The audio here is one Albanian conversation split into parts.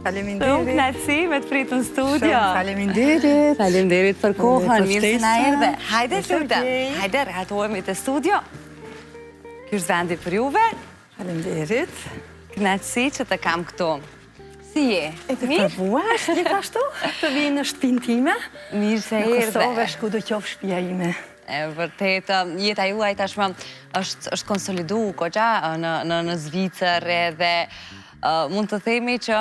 Faleminderit. Shumë knaqësi me të pritë në studio. Faleminderit. Faleminderit për kohën, mirë se na erdhe. Hajde, Lulda, hajde, rehatohemi të studio. Ky është vendi për juve. Faleminderit. Knaqësi që të kam këtu. Si je? E të përvuash, gjithashtu, të vinë në shtëpinë time. Mirë se erdhe. Në Kosovë, shku do qofë shtëpia ime. E vërtet, jeta juaj tashmë është konsolidu goxha në Zvicër edhe mund të themi që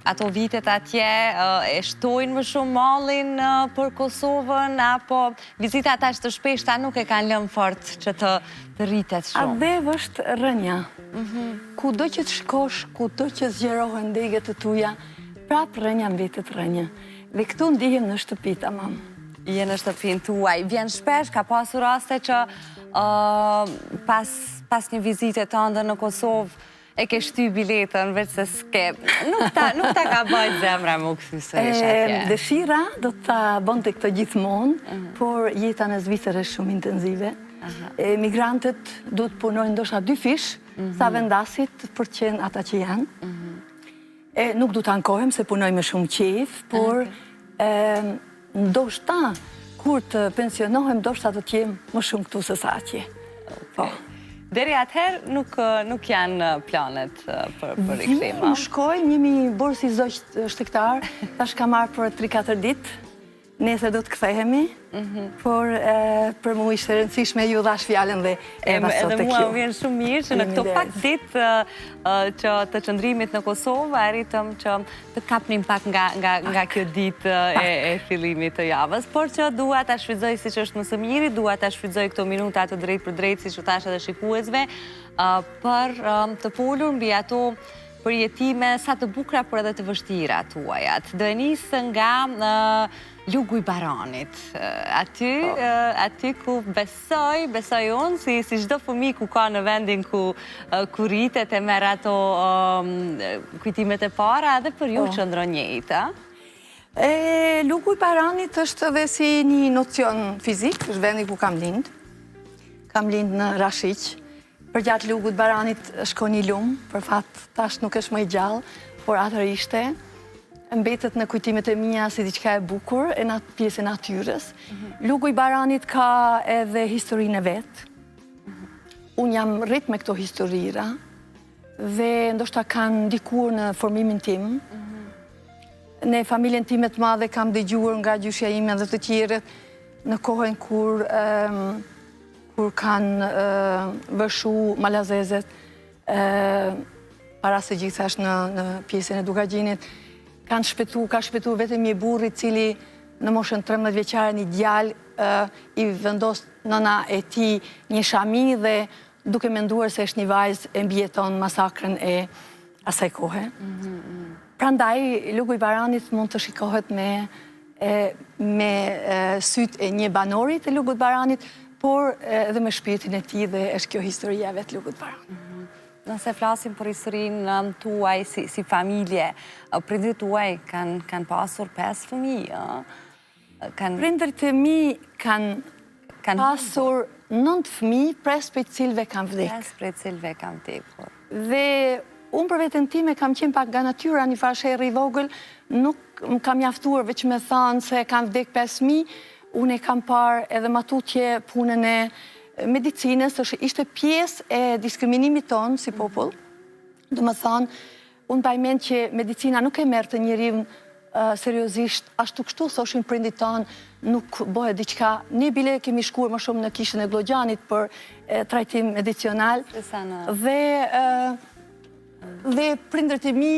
ato vitet atje e shtojnë më shumë mallin për Kosovën, apo vizitat ashtë të shpeshta nuk e kanë lënë fort që të rritet shumë? Adev është rënja. Ku do që të shkosh, ku do që zgjerohen degët të tuja, prap rënja mbetet rënja. Dhe këtu ndihem në shtëpi tamam. Je në shtëpinë tuaj. Vjen shpesh, ka pasur raste që pas një vizite të ndër në Kosovë e ke shty biletën, veç se s'ke. Nuk ta ka bajt zemra më këthy sërish atje. Dëshira do të bënte këtë gjithmonë, por jeta në Zvicër është shumë intenzive. Migrantët do të punojnë ndoshta 2 fish, sa vendasit për qenë ata që janë. Nuk du të ankohem se punoj me shumë qef, por ndoshta kur të pensionohem, ndoshta do t'jem më shumë këtu se sa atje. Deri atëherë nuk janë planet për rikthim. Më shkoj, njemi borë si zoq shtektar, tash ka marrë për 3-4 ditë, nese do të kthehemi, por për mu ishte rëndësishme ju dhash fjallën dhe eva sot e kjo. Edhe mua vjen shumë mirë që në këto pak ditë që të qëndrimit në Kosovë, arritëm që të kapnim pak nga kjo ditë e fillimit të javës, por që dua ta shfrytëzoj siç është më së miri, dua ta shfrytëzoj këto minuta të drejt për drejt, siç u thash edhe shikuesve, për të folur mbi ato përjetime sa të bukura por edhe të vështira tuajat. Do e nisë nga Lugu i Baranit. Aty ku besoj unë, si çdo fëmijë ku ka në vendin ku rritet e merr ato kujtimet e para, edhe për ju qëndron njëjtë. Lugu i Baranit është edhe si një nocion fizik, është vendi ku kam lind. Kam lind në Rashiq. Për gjatë Lugut Baranit shko një lumë, për fat tash nuk është më i gjallë, por atër ishte. Mbetet në kujtimet e mia si diçka e bukur, e në pjesë e natyrës. Lugu i Baranit ka edhe historinë e vetë. Unë jam rrit me këto historira, dhe ndoshta kanë ndikur në formimin tim. Në familjen time të madhe kam dëgjuar nga gjyshja ime dhe të tjerët në kohën kur kanë vëshu malazezet, para se gjithash në pjesën e Dugagjinit, ka shpetu vetëm një burri cili në moshën 13 vjeqare një djalë i vendos nëna e ti një shami dhe duke menduar se është një vajzë e mbjeton masakrën e asaj kohe. Prandaj, Lugu i Baranit mund të shikohet me sytë e një banorit e Lugut Baranit, por edhe me shpirtin e ti dhe është kjo historia vetë Lugut Baranit. Nëse flasim për historinë tuaj si familje, prindrit tuaj kanë pasur 5 fëmijë? Prindrit e mi kanë pasur 9 fëmijë, 5 prej cilëve kanë vdekur. 5 prej cilëve kanë vdekur. Dhe unë për vetën time kam qenë pak nga natyra, një fashërë i vogël, nuk më kam mjaftuar veç me thanë se kanë vdek 5 fëmijë, unë e kam parë edhe matutje punën e medicinës, ishte pjesë e diskriminimit tonë si popull. Do më thanë, unë pajmen që medicina nuk e merë të njërim seriosisht, ashtu kështu, thoshin prindit tonë, nuk bëhet diqka. Ne bile kemi shkuar më shumë në kishën e Glogjanit për trajtim medicinal. Dhe prindrit e mi,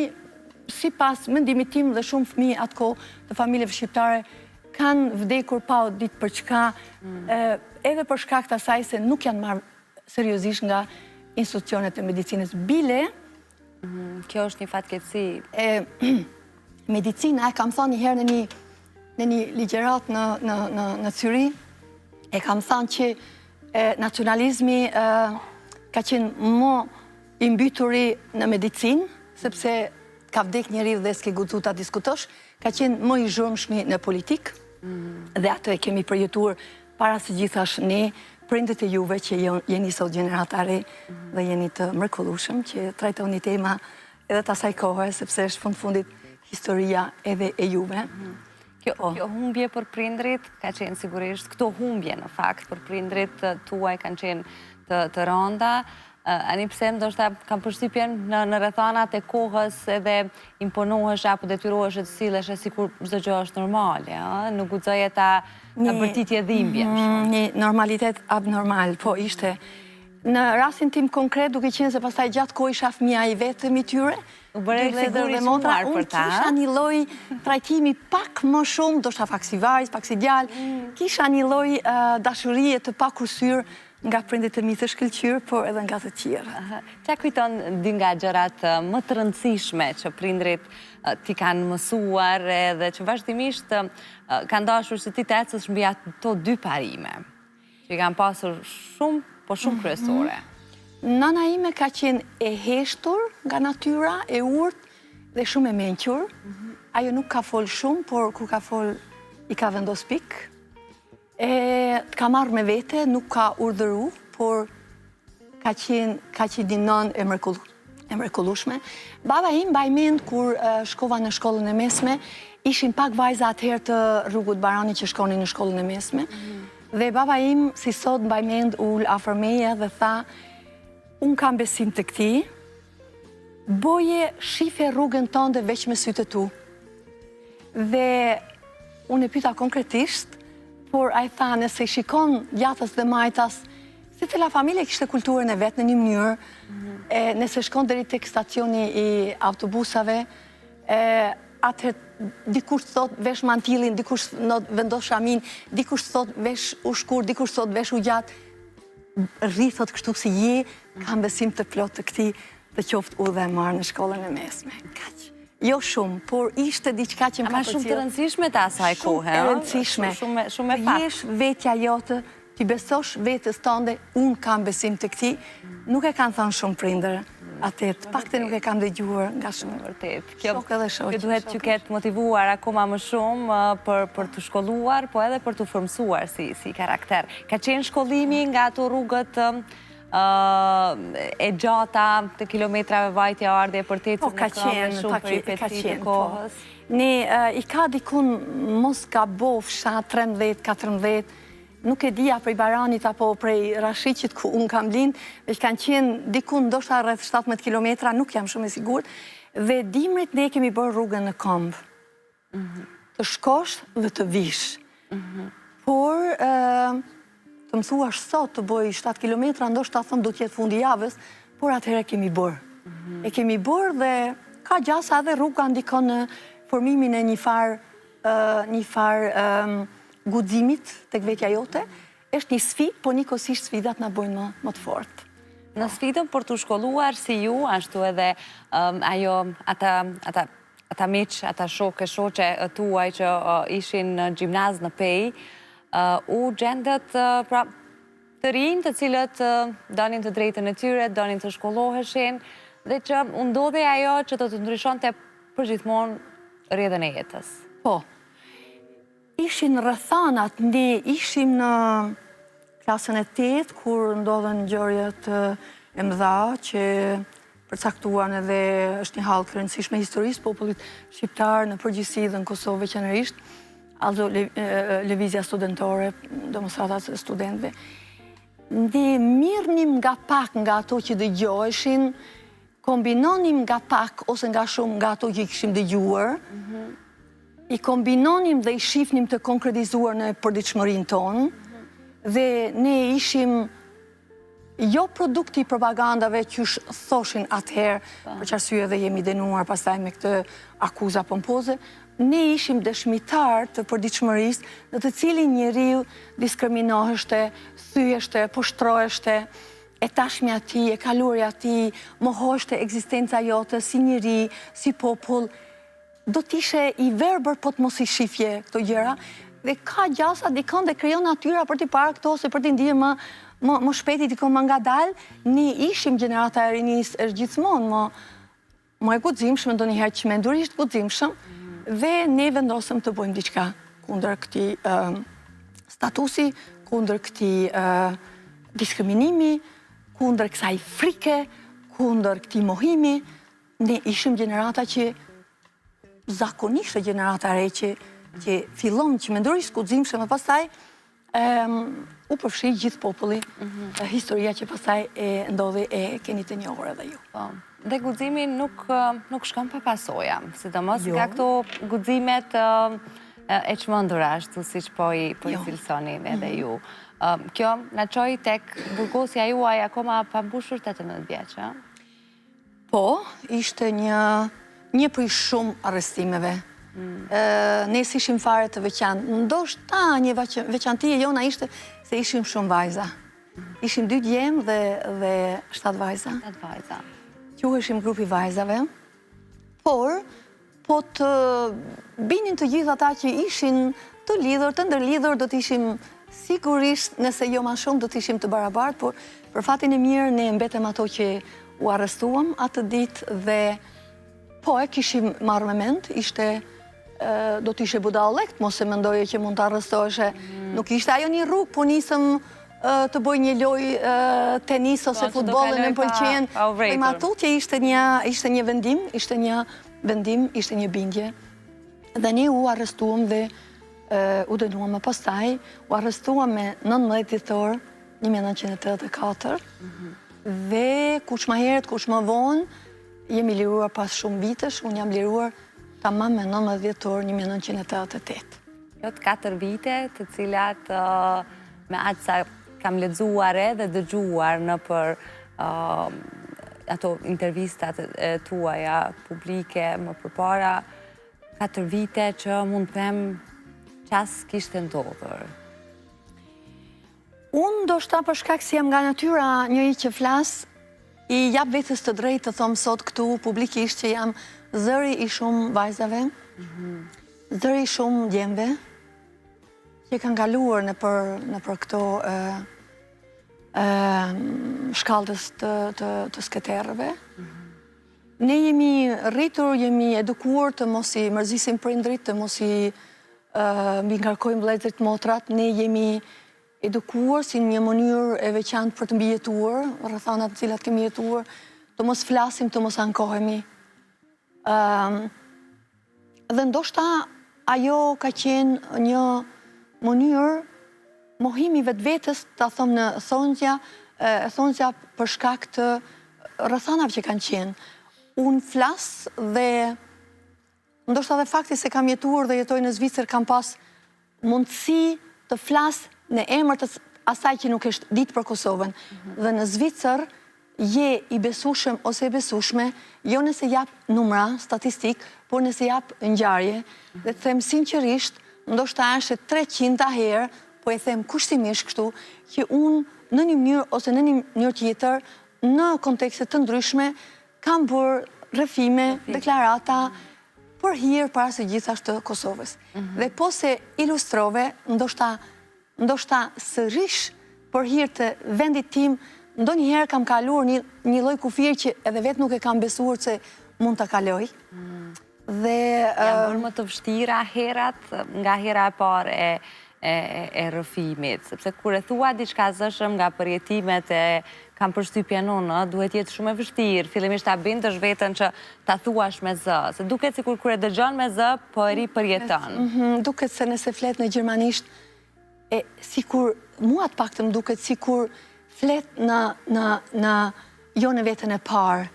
si pas mendimit tim dhe shumë fëmijë atë kohë të familjeve shqiptare, kanë vdekur pa o ditë për çka, edhe për shkak të asaj se nuk janë marrë seriozisht nga institucionet e medicinës. Bile, kjo është një fatkeqësi. Medicina, kam thënë një herë në një ligjerat në Cyri, e kam thënë që nacionalizmi ka qenë më i mbyturi në medicinë, sepse ka vdek njeri dhe s'ke guxu ta diskutosh, ka qenë më i zhurmshmi në politikë, dhe atë e kemi përjetuar para se gjithash ne, prindët e juve që jeni sot gjeneratare dhe jeni të mrekullueshëm, që trajtoni tema edhe të asaj kohë, sepse është fundit historia edhe e juve. Kjo humbje për prindrit ka qenë sigurisht, këto humbje në fakt për prindrit tuaj kanë qenë të rënda, ani pse ndoshta kam përshtypjen në rrethanat e kohës edhe imponohesh apo detyrohesh të sillesh sikur çdo gjë është normale, nuk guxoje ta bërtitje dhimbje. Një normalitet abnormal, po ishte. Në rastin tim konkret, duke qenë se pastaj gjatë kohë isha fëmia i vetëm i tyre, u bëre sigurisht unë kisha një lloj trajtimi pak më shumë, ndoshta pak si vajzë, pak si djalë, kisha një lloj dashurie të pakursyer nga prindit e mi të shkëlqyer, por edhe nga të tjerë. Qa kujton dy nga gjërat më të rëndësishme që prindrit ti kanë mësuar edhe që vazhdimisht kanë dashur që ti të ecësh mbi ato dy parime, që i kanë pasur shumë, po shumë kryesore. Nana ime ka qenë e heshtur nga natyra, e urtë dhe shumë e menqur. Ajo nuk ka fol shumë, por kur ka fol i ka vendos pikë. Ka marrë me vete, nuk ka urdhëru, por ka qenë një nën e mrekullueshme. Baba im mbaj mend kur shkova në shkollën e mesme, ishin pak vajza atëherë të Rrugut Baranit që shkonin në shkollën e mesme. Dhe baba im, si sot mbaj mend, ul afër meje dhe tha, unë kam besim të këti, boje shife rrugën tënde veç me sytë tu. Dhe unë e pyeta konkretisht, por a i tha, nëse shikon gjatës dhe majtas, si të la familje kishte kulturën e vetë në një mënyrë, nëse shkon deri tek stacioni i autobusave, atëherë dikush thot vesh mantillin, dikush vendos shamin, dikush thot vesh u shkur, dikush thot vesh u gjatë, rrithot kështu si je, kam besim të plot të këti të qoftë u dhe marë në shkollën e mesme. Kaq. Jo shumë, por ishte diçka që më ka përcjell. Ama shumë të rëndësishme të asaj kohë, Shumë e rëndësishme. Shumë e fat. Jesh vetja jote, ti besosh vetës tënde, unë kam besim të këti. Nuk e kanë thënë shumë prindër atë, pakte nuk e kam dëgjuar nga shumë. Vërtet. Shok edhe shoq. Kjo duhet që ketë motivuar akoma më shumë për të shkolluar, po edhe për të formsuar si karakter. Ka qenë shkollimi nga ato rrugët e gjata të kilometrave vajtja ardhje për të Po, ka qenë, të kohës. Ne, i ka dikun mos ka bofsha 13-14, nuk e dija prej Baranit apo prej Rashiqit ku unë kam lind, veç kanë qenë dikun ndoshta rreth 17 kilometra, nuk jam shumë e sigurt, dhe dimrit ne kemi bërë rrugën në këmbë. Të shkosh dhe të vish. Por, të më thuash sot të bëj 7 kilometra, ndoshta thëmë do t'jetë fundi javës, por atëherë kemi bërë. E kemi bërë dhe ka gjasa edhe rruga ndikon në formimin e një farë guximit tek vetja jote. Është një sfidë, po njëkohësisht sfidat na bojnë më të fortë. Në sfidën për të shkolluar si ju, ashtu edhe ajo ata miq, ata shoqe tuaj që ishin në gjimnaz në Pej, u gjendet pra të rinj të cilët donin të drejtën e tyre, donin të shkolloheshin, dhe që u ndodhi ajo që të ndryshonte përgjithmonë rrjedhën e jetës. Po, ishin rrethanat, ne ishim në klasën e 8, kur ndodhen ngjarjet e mëdha që përcaktuan edhe është një hallë e rëndësishme historisë popullit shqiptar në përgjithësi dhe në Kosovë veçanërisht, also lëvizja studentore, demonstratat e studentëve. Ne mirnim nga pak nga ato që dëgjoheshin, kombinonim nga pak ose nga shumë nga ato që kishim dëgjuar, i kombinonim dhe i shifnim të konkretizuar në përditshmërinë tonë, dhe ne ishim jo produkti propagandave që thoshin atëherë, për që arsye dhe jemi denuar pastaj me këtë akuza pompoze, ne ishim dëshmitar të përditshmërisë në të cilin njeriu diskriminoheshte, thyeshte, poshtroheshte, e tashmja ti, e kaluarja ti, mohoshte ekzistenca jote si njeri, si popull, do t'ishe i verbër po të mos i shifje këto gjëra, dhe ka gjasa dikon dhe krijon natyra për t'i parë këto, ose për t'i ndier më shpejti dikon më ngadalë. Ne ishim gjenerata e rinisë është gjithmonë më e guximshme, ndonjëherë çmendurisht guximshëm, dhe ne vendosëm të bëjmë diçka kundër këtij statusi, kundër këtij diskriminimi, kundër kësaj frike, kundër këtij mohimi. Ne ishim gjenerata që zakonisht e gjenerata re që fillon që me ndori skudzimshme, më pastaj u përfshi gjithë populli, historia që pastaj e ndodhi e keni të njohur edhe ju. Dhe guximi nuk shkon pa pasoja, sidomos nga këto guximet e çmendura, ashtu siç po i cilësoni edhe ju. Kjo na çoi tek burgosja juaj akoma pa mbushur 18 vjeç, a? Po, ishte një prej shumë arrestimeve. Ne ishim fare të veçantë. Ndoshta një veçantie jona ishte se ishim shumë vajza. Ishim 2 djemë dhe 7 vajza. 7 vajza. Quheshim grupi vajzave, por po të binin të gjithë ata që ishin të lidhur, të ndërlidhur, do të ishim sigurisht, nëse jo ma shumë, do të ishim të barabartë, por për fatin e mirë ne mbetëm ato që u arrestuam atë ditë dhe po e kishim marrë me mend, do të ishe budallëk, mos e mendoje që mund të arrestoheshe. Nuk ishte ajo një rrugë, po nisëm të bëj një lojë tenis ose futbollin në pëlqen. Ma tutje ishte një vendim, ishte një bindje. Dhe ne u arrestuam dhe u dënuam më pastaj, u arrestuam me 19 dhjetor 1984 dhe kush më herët, kush më vonë, jemi liruar pas shumë vitesh, unë jam liruar tamam me 19 dhjetor 1988. Jo të 4 vite, të cilat me atë sa kam lexuar edhe dëgjuar në për ato intervistat tuaja publike më përpara, 4 vite që mund të them qas kishte ndodhur. Unë do shta për shkak si jam nga natyra njëri që flas, i jap vetës të drejtë të thomë sot këtu publikisht që jam zëri i shumë vajzave, zëri i shumë djemve, që kanë kaluar në për këto shkallës të sketerëve. Ne jemi rritur, jemi edukuar të mos i mërzisim prindrit, të mos i mbi ngarkojmë vëllezërit motrat. Ne jemi edukuar si një mënyrë e veçantë për të mbijetuar, rrethanat të cilat kemi jetuar, të mos flasim, të mos ankohemi. Dhe ndoshta ajo ka qenë një mënyrë mohimi vetës, ta thom në thonjja për shkak të rrethanave që kanë qenë. Unë flas dhe ndoshta dhe fakti se kam jetuar dhe jetoj në Zvicër kam pas mundësi të flas në emër të asaj që nuk është ditë për Kosovën. Dhe në Zvicër je i besueshëm ose e besueshme, jo nëse jap numra, statistik, por nëse jap ngjarje. Dhe të them sinqerisht, ndoshta është 300 herë, po e them kushtimisht kështu, që unë në një mënyrë ose në një mënyrë tjetër, në kontekste të ndryshme, kam bërë rrëfime, deklarata, për hir para se gjithashtu të Kosovës. Dhe po se ilustrove, ndoshta sërish për hir të vendit tim, ndonjëherë kam kaluar një lloj kufiri që edhe vetë nuk e kam besuar se mund ta kaloj. Dhe janë bërë më të vështira herat nga hera e parë e rrëfimit, sepse kur e thua diçka zëshëm nga përjetimet e kam përshtypjen unë, duhet jetë shumë e vështirë, fillimisht ta bindësh veten që ta thuash me zë, se duket sikur kur e dëgjon me zë, po e ri përjeton. Duket se nëse flet në gjermanisht, sikur mua të paktën duket sikur flet në jo në veten e parë.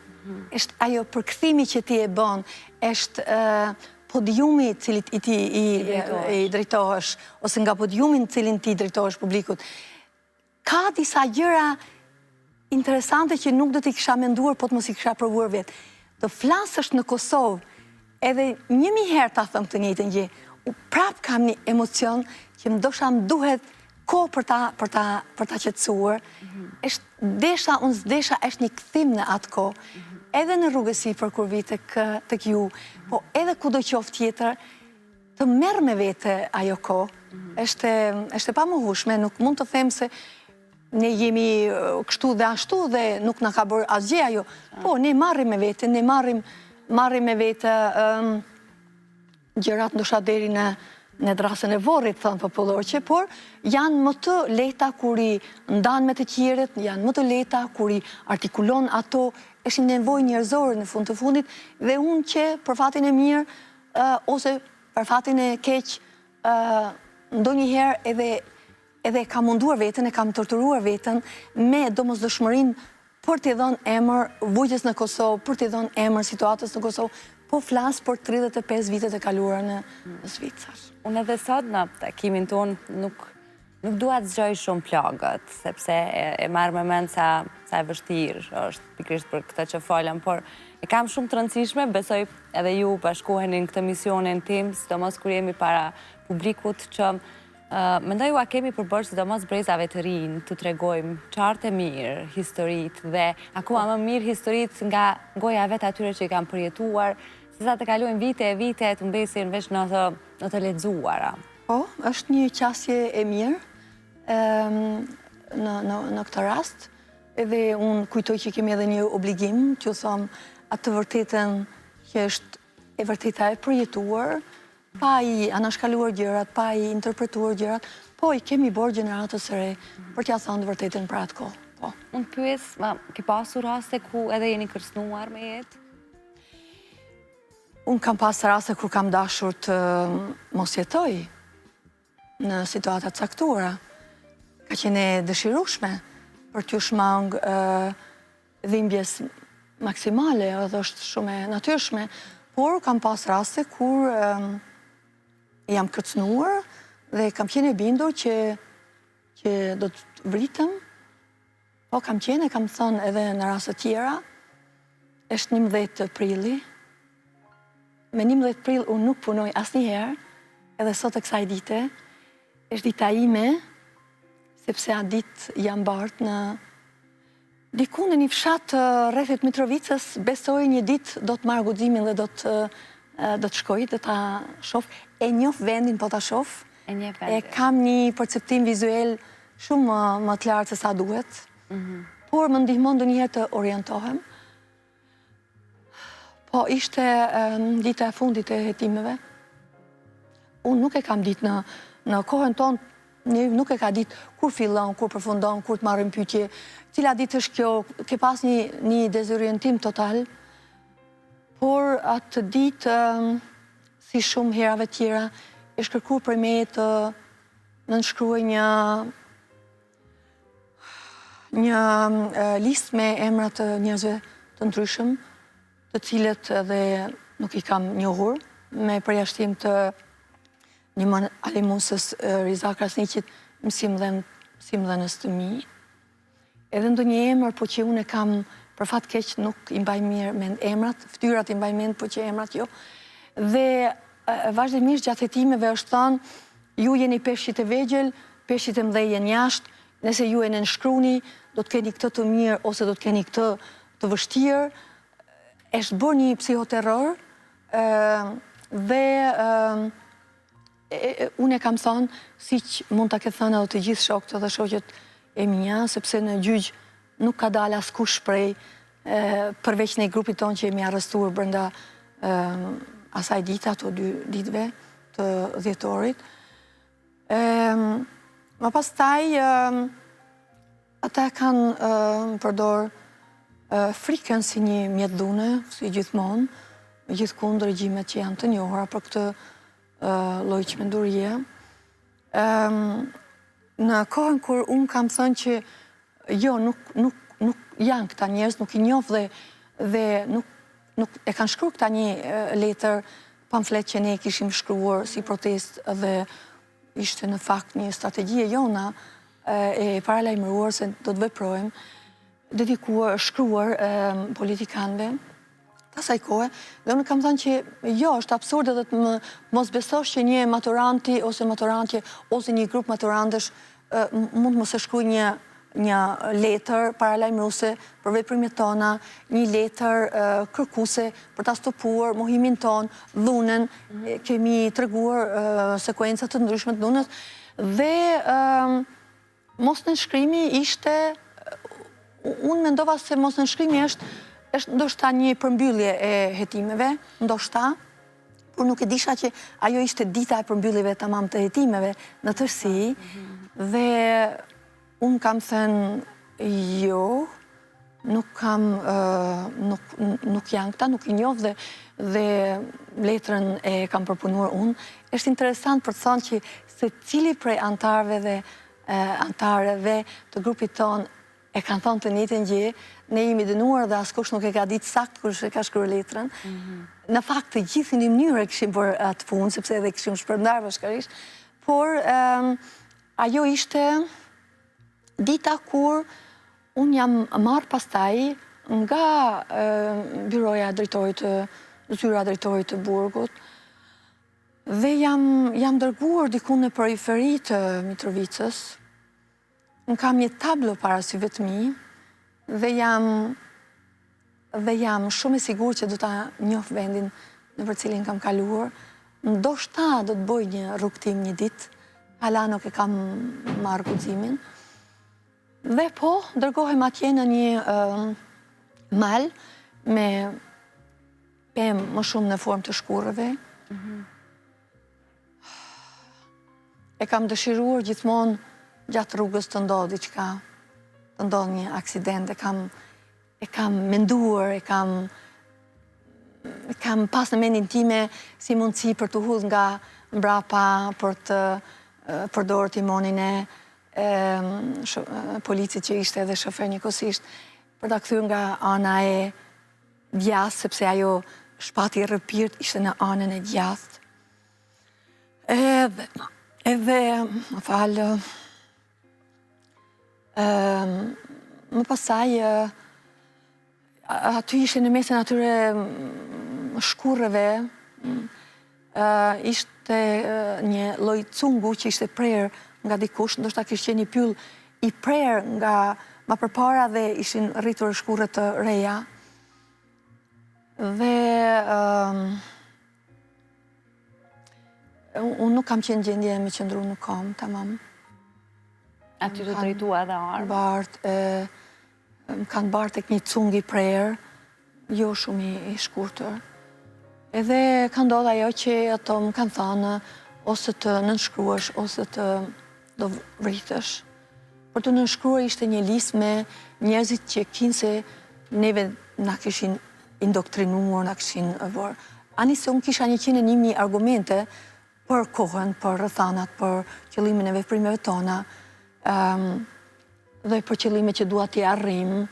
Është ajo përkthimi që ti e bën, është podiumi cilit i drejtohesh, ose nga podiumin cilin ti drejtohesh publikut. Ka disa gjëra interesante që nuk do t'i kisha menduar, po të mos i kisha provuar vetë. Të flasësh në Kosovë, edhe 1000 herë ta thëmë të njëjtën gjë, prap kam një emocion që ndoshta më duhet kohë për ta qetësuar. Unë s'desha është një kthim në atë kohë, edhe në rrugës sipër kur vi tek ju, po edhe kudo qoftë tjetër, të merr me vete ajo kohë. Është pa mohueshme, nuk mund të them se ne jemi kështu dhe ashtu dhe nuk na ka bërë asgjë ajo. Po, ne marrim me vete, me vete gjërat ndoshta deri në drasën e vorrit, thënë popullorë, por janë më të lehta kur i ndan me të tjerët, janë më të lehta kur i artikulon ato, është një nevojë njerëzore në fund të fundit, dhe unë që për fatin e mirë ose për fatin e keq, ndonjëherë edhe kam munduar veten, e kam torturuar veten me domosdoshmërinë për t'i dhënë emër vujtjes në Kosovë, për t'i dhënë emër situatës në Kosovë, po flas për 35 vitet e kaluara në Zvicër. Unë edhe sot në takimin tonë nuk dua të zgjoj shumë plagët, sepse e marr me mend sa e vështirë është pikërisht për këtë që folëm, por e kam shumë të rëndësishme, besoj edhe ju bashkoheni në këtë misionin tim, sidomos kur jemi para publikut, që mendoj ua kemi përbërë sidomos brezave të rinj, të tregojmë qartë e mirë, historitë dhe akoma më mirë historitë nga goja vetë atyre që i kam përjetuar, se sa të kalojnë vite e vite të mbesin veç në të lexuara. Po, është një qasje e mirë në këtë rast, edhe unë kujtoj që kemi edhe një obligim, që thom atë të vërtetën që është e vërteta e përjetuar, pa i anashkaluar gjërat, pa i interpretuar gjërat, po i kemi borë gjeneratës së re për t'ja thënë të vërtetën për atë kohë. Po. Unë pyes, ke pasur raste ku edhe jeni kërcënuar me jetë? Unë kam pas raste kur kam dashur të mos jetoj në situata të caktuara. Ka qenë e dëshirueshme për t'ju shmang dhimbjes maksimale, edhe është shumë e natyrshme, por kam pas raste kur jam kërcënuar dhe kam qenë e bindur që do të vritem, po kam thënë edhe në raste tjera, është 11 prilli. Me 11 prill unë nuk punoj asnjëherë, edhe sot e kësaj dite, është dita ime, sepse atë ditë jam bartë në diku në një fshat rrethit Mitrovicës, besoj një ditë do të marrë guximin dhe do të shkoj, do ta shoh, e njoh vendin po ta shoh. E kam një perceptim vizuel shumë më të lartë se sa duhet, por më ndihmon ndonjëherë të orientohem. Po ishte dita e fundit e hetimeve. Unë nuk e kam ditë në kohën tonë, nuk e ka ditë kur fillon, kur përfundon, kur të marrim pyetje, cila ditë është kjo, ke pas një dezorientim total, por atë ditë, si shumë herave tjera, është kërkuar për me të nënshkruaj një listë me emrat të njerëzve të ndryshëm, të cilët edhe nuk i kam njohur, me përjashtim të një alimusës Riza Krasniqit, mësimdhënës të mi. Edhe ndonjë emër, po që unë e kam për fat keq nuk i mbaj mirë me emrat, ftyrat i mbaj mend, po që emrat jo. Dhe vazhdimisht gjatë hetimeve është thënë, ju jeni peshqit e vegjël, peshqit e mëdhej jenë jashtë, nëse ju e nënshkruni, do të keni këtë të mirë ose do të keni këtë të vështirë. Është bërë një psihoterror dhe unë e kam thënë, siç mund ta ketë thënë edhe të gjithë shokët dhe shoqet e mia, sepse në gjyq nuk ka dalë askush prej përveç në grupit tonë që jemi arrestuar brenda asaj dite, ato 2 ditëve të dhjetorit. Më pastaj ata kanë përdor frikën si një mjetëdhune, si gjithmonë, me gjithkund regjimet që janë të njohura për këtë lloj çmendurie. Në kohën kur unë kam thënë që jo, nuk janë këta njerëz, nuk i njoh dhe nuk e kanë shkruar këta një letër, pamflet që ne kishim shkruar si protest dhe ishte në fakt një strategji e jona e paralajmëruar se do të veprojmë, dedikuar, shkruar politikanëve të asaj kohe, dhe unë kam thënë që jo, është absurde dhe të mos besosh që një maturanti ose maturantje ose një grup maturantësh mund mos e shkruaj një letër paralajmëruese për veprimet tona, një letër kërkuese për ta stopuar mohimin ton, dhunën, kemi treguar sekuenca të ndryshme të dhunës, dhe mos nënshkrimi ishte, unë mendova se mos nënshkrimi është ndoshta një përmbyllje e hetimeve, ndoshta, por nuk e disha që ajo ishte dita e përmbylljeve tamam të hetimeve në tërësi, dhe unë kam thënë jo, nuk kam, nuk janë këta, nuk I njoh dhe letrën e kam përpunuar unë. Është interesant për të thënë që se cili prej antarëve të grupit tonë e kanë thënë të njëjtën gjë, ne jemi dënuar dhe askush nuk e ka ditë sakt kush e ka shkruar letrën. Në fakt të gjithë në një mënyrë e kishim për atë punë, sepse edhe kishim shpërndar bashkërisht, por ajo ishte dita kur unë jam marrë pastaj nga byroja zyra drejtorit të burgut dhe jam dërguar diku në periferi të Mitrovicës. Unë kam një tablo para syve të mi dhe jam shumë e sigurt që do ta njoh vendin në për cilin kam kaluar. Ndoshta do të bëj një rrugtim një ditë, hala nuk e kam marrë guximin. Dhe po, dërgohem atje në një mal me pemë më shumë në formë të shkurrëve. E kam dëshiruar gjithmonë gjatë rrugës të ndodhë diçka, të ndodhë një aksident, e kam menduar, e kam pas në mendin time si mundësi për të hudhë nga mbrapa, për të përdorë timonin e policit që ishte edhe shofer njëkohësisht, për ta kthyer nga ana e djathtë, sepse ajo shpati rrëpirt ishte në anën e djathtë. Edhe, më falë, më pasaj, aty ishte në mesin atyre shkurrëve, ishte një lloj cungu që ishte prerë nga dikush, ndoshta kishte qenë një pyll I prerë nga ma përpara dhe ishin rritur shkurrë të reja. Dhe unë nuk kam qenë gjendje me qëndru në kom, tamam. Aty të drejtua dhe armë? Më kanë bartë tek një cungi prerë, jo shumë I shkurtër. Edhe ka ndodhur ajo që ato më kanë thënë ose të nënshkruash ose të do vritesh. Për të nënshkruar ishte një listë me njerëzit që kinse neve na kishin indoktrinuar, na kishin vërë. Ani se unë kisha 101.000 argumente për kohën, për rrethanat, për qëllimin e veprimeve tona, dhe për qëllime që dua t'i arrim,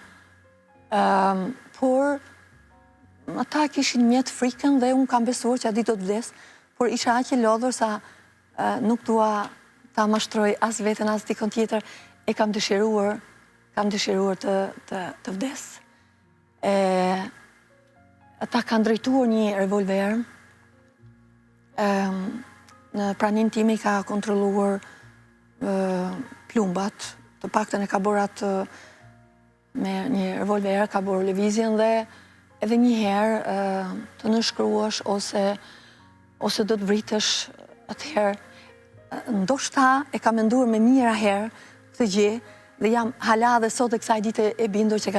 por ata kishin mjet frikën dhe unë kam besuar që a ditë do të vdes, por isha aq e lodhur sa nuk dua ta mashtroj as veten as dikon tjetër, e kam dëshiruar të vdes. Ata kanë drejtuar një revolver, në pranin time I ka kontrolluar plumbat, të paktën e ka bërë atë me një revolver, ka bërë lëvizjen dhe edhe një herë të nënshkruash ose do të vritesh atëherë. Ndoshta e ka menduar me mijëra herë këtë gjë dhe jam hala dhe sot e kësaj dite e bindur që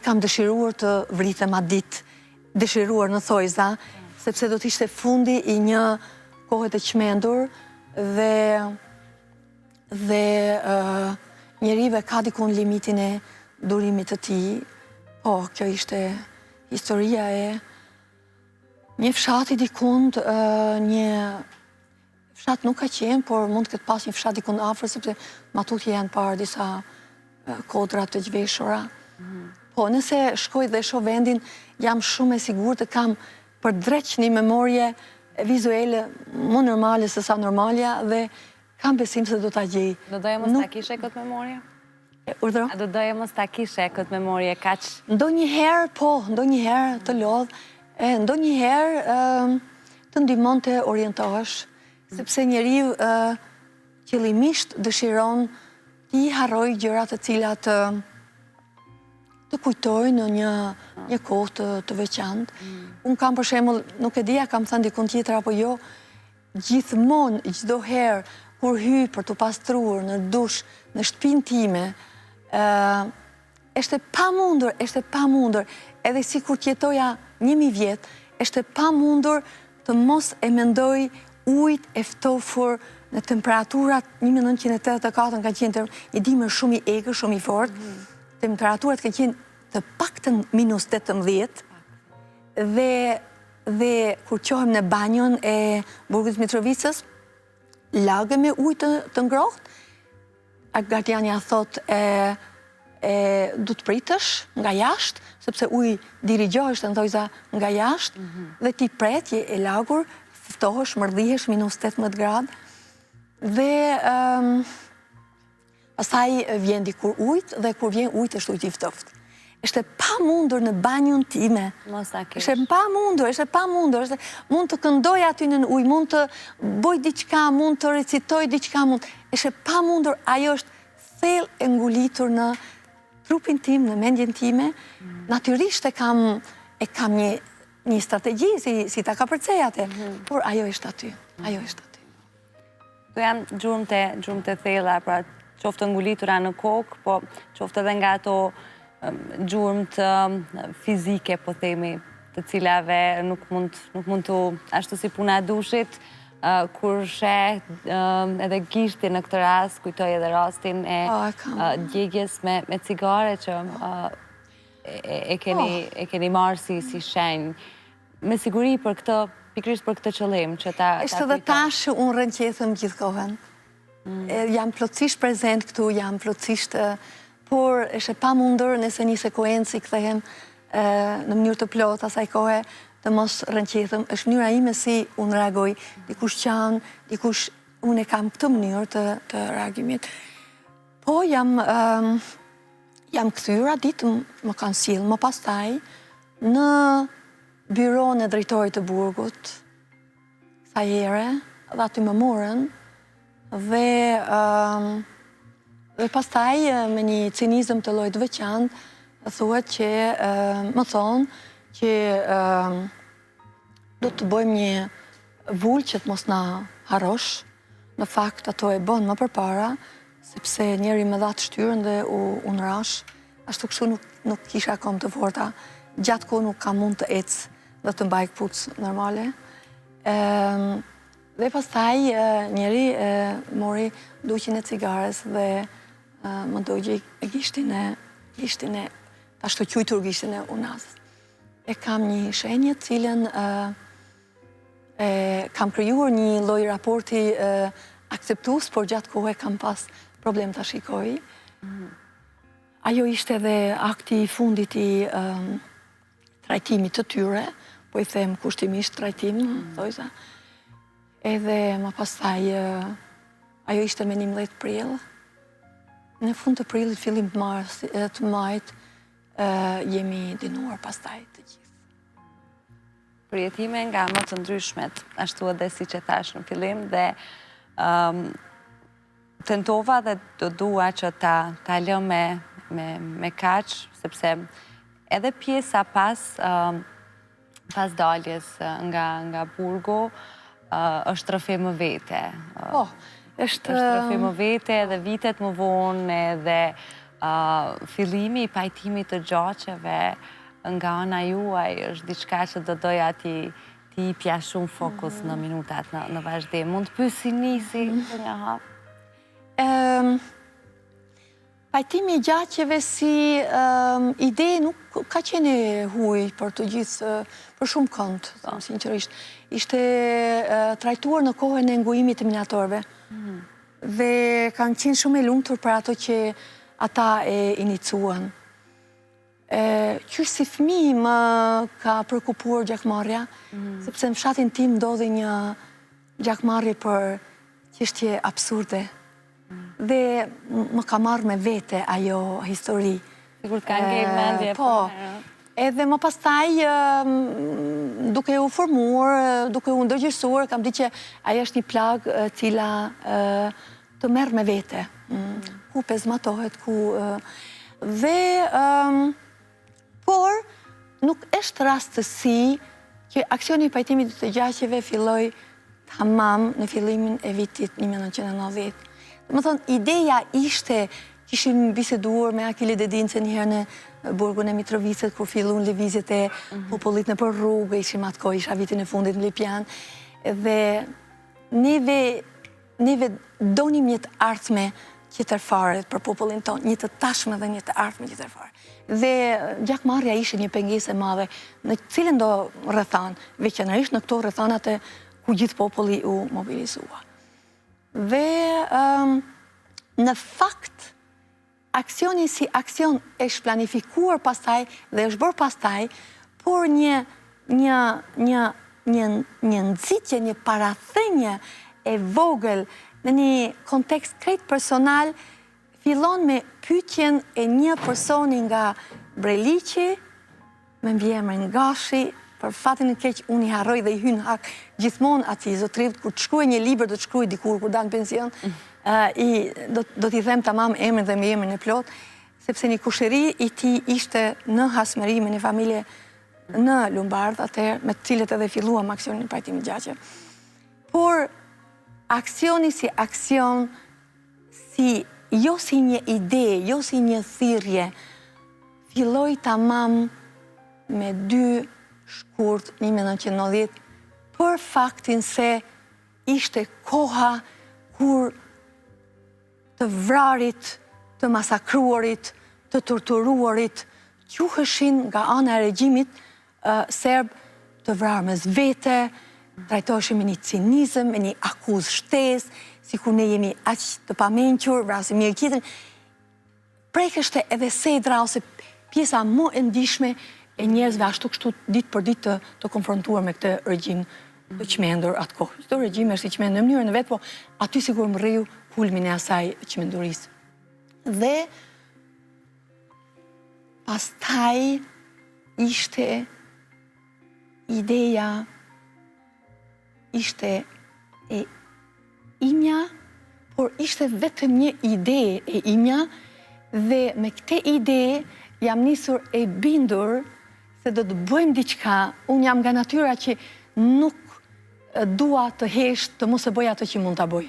kam dëshiruar të vritem atë ditë, dëshiruar në thojza, sepse do të ishte fundi I një kohe të çmendur dhe njerive ka dikun limitin e durimit të tij. Po, kjo ishte historia e një fshati dikund, një fshat nuk ka qenë, por mund të ketë pas një fshat dikund afër, sepse matutje janë parë disa kodra të gjveshura. Po, nëse shkoj dhe shoh vendin, jam shumë e sigurt të kam përdreq një memorje vizuele më normale se sa normalja dhe kam besim se do ta gjej. Do doja mos ta kishe këtë memorje? Urdhëro? A do doja mos ta kishe këtë memorje kaq? Ndonjëherë, po, ndonjëherë të lodh, ndonjëherë të ndihmon të orientohesh, sepse njeriu qëllimisht dëshiron t'i harroj gjërat të cilat të kujtojnë në një kohë të veçantë. Unë kam për shembull, nuk e dija kam thënë dikun tjetër apo jo, gjithmonë, çdo herë kur hyj për të pastruar në dush, në shtëpinë time, është pamundur, edhe sikur të jetoja 1000 vjet, është pamundur të mos e mendoj ujit e ftofur në temperaturat 1984 kanë qenë një dimër shumë I egër, shumë I fortë. Temperaturat kanë qenë të paktën -18 dhe kur qohem në banjon e burgut Mitrovicës, lagë me ujë të ngrohtë, gardiania thot du të pritësh nga jashtë, sepse ujë dirigjohesh të ndojza nga jashtë, dhe ti pret, je e lagur, ftohesh, mërdhihesh, -18 gradë, dhe pastaj vjen dikur ujtë, dhe kur vjen ujtë është ujtë i ftoftë. Ishte pa mundur në banjon time. Ishte pa mundur. Mund të këndoj aty në ujë, mund të boj diçka, mund të recitoj diçka, ishte pa mundur. Ajo është thellë e ngulitur në trupin tim, në mendjen time. Natyrisht e kam një strategji, si ta ka përcejate, por ajo ishte aty. Këto janë gjurmë të thella, pra qoftë ngulitura në kokë, po qoftë edhe nga ato gjurmë të fizike, po themi, të cilave nuk mund të ashtu si puna e dushit, kur sheh edhe gishti në këtë rast, kujtoj edhe rastin e djegjes me cigare që e keni marrë si shenjë. Me siguri për këtë, pikrisht për këtë qëllim që ta kujtoj. Ishte dhe tash unë rënqethëm gjithë kohën. Jam plotësisht prezent këtu, jam plotësisht... por është pa mundur nëse një sekuencë i kthehem në mënyrë të plotë asaj kohe të mos rënqethëm. Është mënyra ime si unë reagoj, dikush qanë, dikush unë e kam këtë mënyrë të reagimit. Po jam kthyra ditë më kanë sjellë, më pastaj në byron e drejtorit të burgut, sa here, dhe aty më morën, dhe pastaj me një cinizëm të llojit veçantë, thuhet që më thonë që do të bëjmë një vull që të mos na harrosh. Në fakt ato e bën më përpara, sepse njeri më dha të shtyrën dhe unë rash, ashtu kështu nuk kisha akoma të forta. Gjatë kohë nuk kam mund të ecë dhe të mbaj këpucë normale. Dhe pastaj njeri mori duqin e cigares dhe më dojgje gishtin e ashtu qujtur gishtin e unazës. E kam një shenjë cilën kam krijuar një lloj raporti akceptues, por gjatë kohë kam pas problem ta shikoj. Ajo ishte edhe akti i fundit i trajtimit të tyre, po i them kushtimisht trajtim, thojza. Edhe më pastaj ajo ishte me 11 prill. Në fund të prillit, fillim të majit, jemi dinuar pastaj të gjithë. Përjetime nga më të ndryshmet, ashtu edhe si që thash në fillim, dhe tentova dhe do dua që ta lë me kaq, sepse edhe pjesa pas daljes nga burgu, është rrëfim më vete. është rrëfim më vete edhe vitet më vonë edhe fillimi i pajtimit të gjoqeve nga ana juaj është diçka që do doja ti jepja shumë fokus në minutat në vazhdim. Mund të pyesi nisi për një hap? Pajtimi i gjoqeve si ide nuk ka qenë huaj për të gjithë, për shumë kënd, sinqerisht. Ishte trajtuar në kohën e ngujimit të minatorëve. Dhe kanë qenë shumë e lumtur për ato që ata e inicuan. Qysh si fëmijë më ka përkupuar gjakmarrja, sepse në fshatin tim ndodhi një gjakmarrje për çështje absurde. Dhe më ka marrë me vete ajo histori. Sigur të ka ngel mendje. Po. Edhe më pastaj, duke u formuar, duke u ndërgjegjësuar, kam ditë që ajo është një plagë cila të merr me vete. Ku pezmatohet, ku... Dhe... Por, nuk është rastësi që aksioni i pajtimit të gjoqeve filloi tamam në fillimin e vitit 1990. Më thonë, ideja ishte, kishim biseduar me Akili Dedincën një herë në burgun e Mitrovicës, kur fillun lëvizjet e popullit në për rrugë, ishim atë kohë, isha vitin e fundit në Lipjan, dhe neve donim një të ardhme qytetare për popullin tonë, një të tashme dhe një të ardhme qytetare. Dhe gjakmarrja ishte një pengesë e madhe në cilën do rrethan, veçanërisht në këto rrethanat ku gjithë populli u mobilizua. Dhe në fakt, aksioni si aksion është planifikuar pastaj dhe është bërë pastaj, por një nxitje, një parathenje e vogël në një kontekst krejt personal, fillon me pyetjen e një personi nga Breliqi, me mbiemrin Gashi, për fatin e keq unë i harroj dhe i hyn hak gjithmonë atij zotrit, kur të shkruaj një libër do të shkruaj dikur kur dal në pension, do t'i them tamam emrin dhe me emrin e plot, sepse një kushëri i tij ishte në Hasmeri, me një familje në Lumbardh, atëherë me të cilët edhe filluam aksionin pajtimit gjaqe. Por aksioni si aksion, jo si një ide, jo si një thirrje, filloi tamam me 2 shkurt 1990, për faktin se ishte koha kur të vrarit, të masakruarit, të torturuarit, quheshin nga ana e regjimit serb të vrarë mes vete, trajtoheshin me një cinizëm, me një akuzë shtesë, sikur ne jemi aq të pamenqur, vrasim njëri tjetrin. Prekeshte edhe sedra ose pjesa më e ndihshme e njerëzve ashtu kështu ditë për ditë të konfrontuar me këtë regjim të çmendur atë kohë. Çdo regjim është i çmendur në mënyrën e vet, po aty sigur më rriu kulmin e asaj çmendurisë. Dhe pastaj ishte ideja, ishte e imja, por ishte vetëm një ide e imja, dhe me këtë ide jam nisur e bindur se do të bëjmë diçka. Unë jam nga natyra që nuk dua të hesht, të mos e bëj atë që mund ta bëj.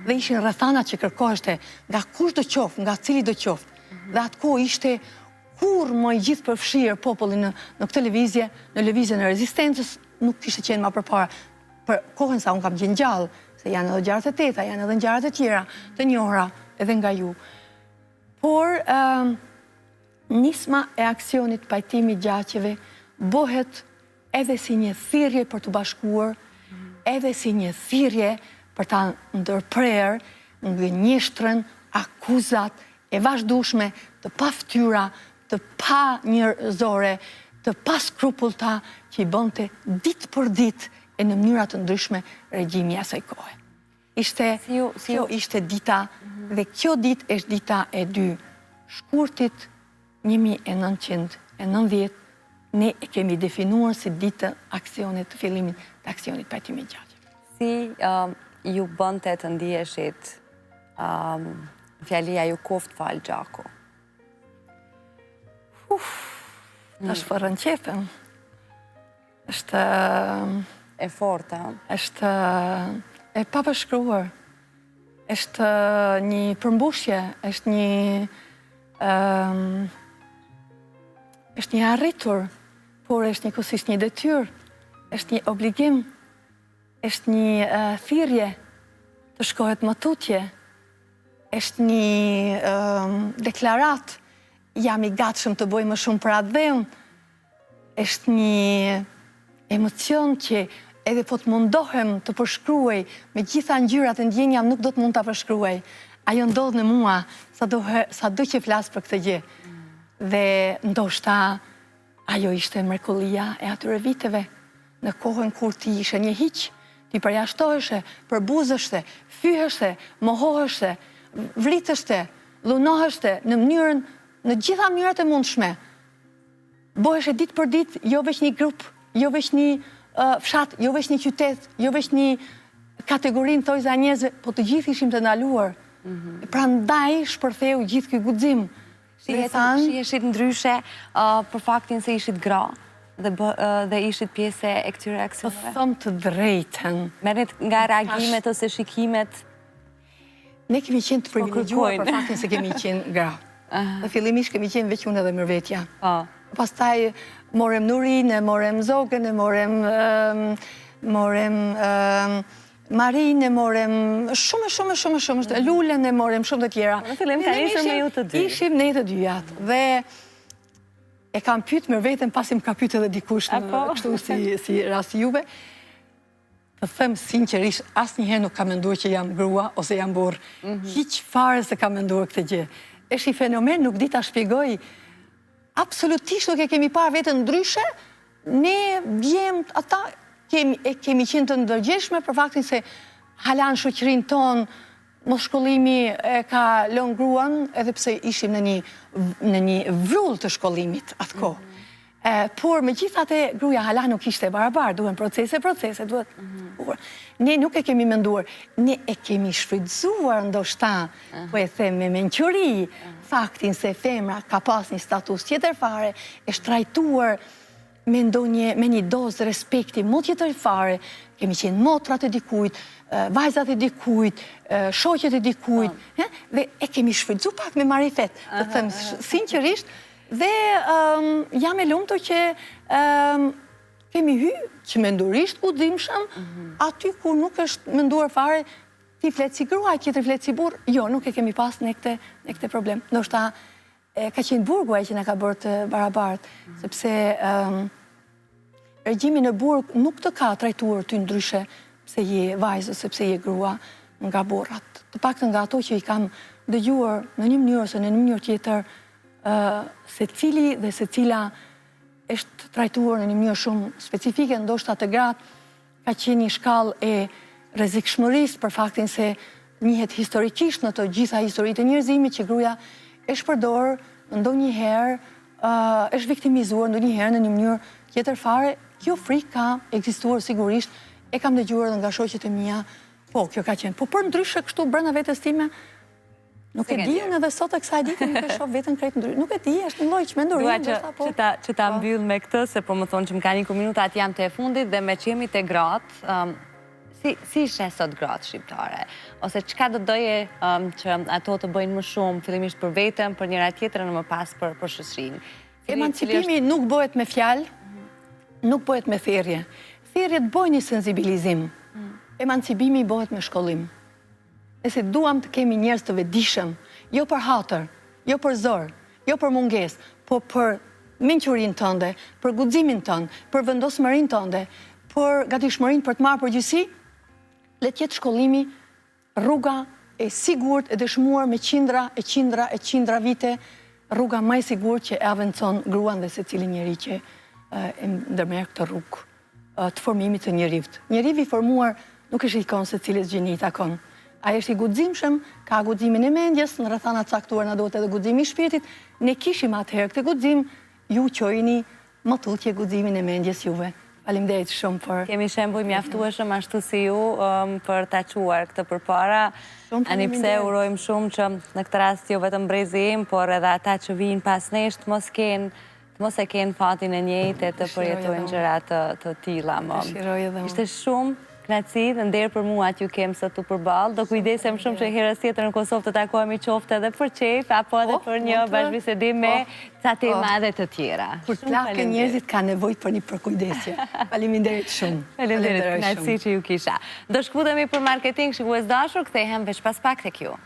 Dhe ishin rrethanat që kërkoheshte nga kush do qoftë, nga cili do qoftë. Dhe atëkohë ishte kur më i gjithë përfshirë populli në këtë lëvizje, në lëvizjen e rezistencës, nuk kishte qenë më përpara. Për kohën sa unë kam qenë gjallë, se janë edhe ngjarjet e teta, janë edhe ngjarjet e tjera, të njohura edhe nga ju. Por nisma e aksionit pajtimi gjaqeve bëhet edhe si një thirrje për të bashkuar, edhe si një thirrje për ta ndërprerë ngënjeshtrën, akuzat e vazhdueshme të paftyra, të pa njerëzore, të pa skrupullta që i bënte ditë për ditë e në mënyra të ndryshme regjimi asaj kohe. Kjo ishte dita, dhe kjo ditë është dita e 2 shkurtit 1990, ne e kemi definuar si ditë aksionit të fillimit të aksionit pajtimit gjaqe. Si ju bënte të ndiheshit fjalia ju koft fal Gjaku? Tash fërën qepën. Është e fortë, është e papërshkruar. Është një përmbushje, është një arritur, por është njëkohësisht një detyrë, është një obligim, është një thirrje të shkohet më tutje, është një deklarat, jam i gatshëm të bëj më shumë për atë dheun, është një emocion që edhe po të mundohem të përshkruaj me gjitha ngjyrat e ndjenjam, nuk do të mund ta përshkruaj. Ajo ndodh në mua sado që flas për këtë gjë. Dhe ndoshta ajo ishte mrekullia e atyre viteve, në kohën kur ti ishe një hiq, ti përjashtoheshe, përbuzeshte, fyheshte, mohoheshte, vriteshte, lunoheshte në gjitha mënyrat e mundshme. Bëheshe ditë për ditë, jo veç një grup, jo veç një fshat, jo veç një qytet, jo veç një kategorinë thojza njerëzve, po të gjithë ishim të ndaluar. Prandaj shpërtheu gjithë ky guxim. Shiheshit ndryshe për faktin se ishit gra dhe ishit pjesë e këtyre aksioneve? Po them të drejtën. Merret nga reagimet ose shikimet? Ne kemi qenë të privilegjuar për faktin se kemi qenë gra. Në fillimisht kemi qenë veç unë edhe Mërvetja. Pastaj morem Nurin, morem Zogën, morem Marinë e morem shumë, Lulen e morem shumë të tjera. Në fillim ka ishëm me ju të dy. Ishim ne të dyjat. Dhe e kam pyet me veten, pasi më ka pyet edhe dikush kështu si rasti juve. Të them sinqerisht, asnjëherë nuk kam menduar që jam grua ose jam burr. Hiq fare se kam menduar këtë gjë. Është një fenomen, nuk di ta shpjegoj. Absolutisht nuk e kemi parë veten ndryshe. Ne vjem ata kemi qenë të ndërgjegjshme për faktin se hala në shoqërinë tonë mos shkollimi e ka lënë gruan, edhe pse ishim në një vrull të shkollimit atë kohë. Por me gjithate gruaja hala nuk ishte barabar, duhen procese, duhet... Ne nuk e kemi menduar, ne e kemi shfrytzuar ndoshta, po e them me menqëri, faktin se femra ka pas një status tjetër fare, e shtrajtuar me një dozë respekti, mo tjetër fare, kemi qenë motrat e dikujt, vajzat e dikujt, shoqet e dikujt, dhe e kemi shfrytzu pak me marifet, të them sinqerisht, dhe jam e lumtur që kemi hy që mendurisht udhimshëm, aty kur nuk është menduar fare, ti flet si grua, tjetër flet si burr, jo, nuk e kemi pas në këtë problem. Ndoshta ka qenë burgu ai që na ka bërë të barabartë, sepse regjimi në burg nuk të ka trajtuar ty ndryshe pse je vajzë, sepse je grua nga burrat. Të paktën nga ato që i kam dëgjuar në një mënyrë ose në një mënyrë tjetër, se cili dhe se cila është trajtuar në një mënyrë shumë specifike, ndoshta të gratë, ka qenë një shkallë e rrezikshmërisë për faktin se njihet historikisht në të gjitha historitë e njerëzimit që gruaja është përdorur ndonjëherë, është viktimizuar ndonjëherë në një mënyrë tjetër fare. Kjo frikë ka ekzistuar sigurisht, e kam dëgjuar edhe nga shoqet e mia, po kjo ka qenë. Po për ndryshe kështu brenda vetes time, nuk e di unë edhe sot e kësaj dite nuk e shoh veten krejt ndryshe. Nuk e di, është një lloj çmendurie. Dua që ta mbyll me këtë, se po më thonë që më ka një minuta atë jam të e fundit dhe me që jemi te gratë, si ishe sot gratë shqiptare? Ose çka do doje që ato të bëjnë më shumë, fillimisht për veten, për njëra tjetrën e më pas për shoqërinë? Emancipimi nuk bëhet me fjalë, nuk bëhet me thirrje. Thirrjet bëjnë një sensibilizim. Emancipimi bëhet me shkollim. Nëse duam të kemi njerëz të vetëdijshëm, jo për hatër, jo për zor, jo për mungesë, po për mençurinë tënde, për guximin tënd, për vendosmërinë tënde, për gatishmërinë për të marrë përgjegjësi, le të jetë shkollimi rruga e sigurt e dëshmuar me qindra vite, rruga më e sigurt që e avancon gruan dhe secilin njeri që e ndërmerr këtë rrugë të formimit të njerëzit. Njeriu i formuar nuk e shikon se cilës gjini i takon. Ai është i guximshëm, ka guximin e mendjes, në rrethana të caktuar na duhet edhe guximi i shpirtit. Ne kishim atëherë këtë guxim, ju qojini më tutje guximin e mendjes juve. Faleminderit shumë për... Kemi shembuj mjaftueshëm ashtu si ju për ta quar këtë përpara. Anipse urojmë shumë që në këtë rast jo vetëm brezi im, por edhe ata që vijnë pas nesh të mos e kenë fatin e njëjtë të përjetojnë gjëra të tilla. Ishte shumë kënaqësi dhe nder për mua që ju kem sot tu përballë. Do kujdesem shumë që herës tjetër në Kosovë të takohemi qoftë edhe për qejf apo edhe për një bashkëbisedim me ca tema edhe të tjera. Kur plakën njerëzit ka nevojë për një përkujdesje. Faleminderit shumë. Faleminderit, kënaqësi që ju kisha. Do shkputemi për marketing, shikues dashur, kthehem veç pas pak tek ju.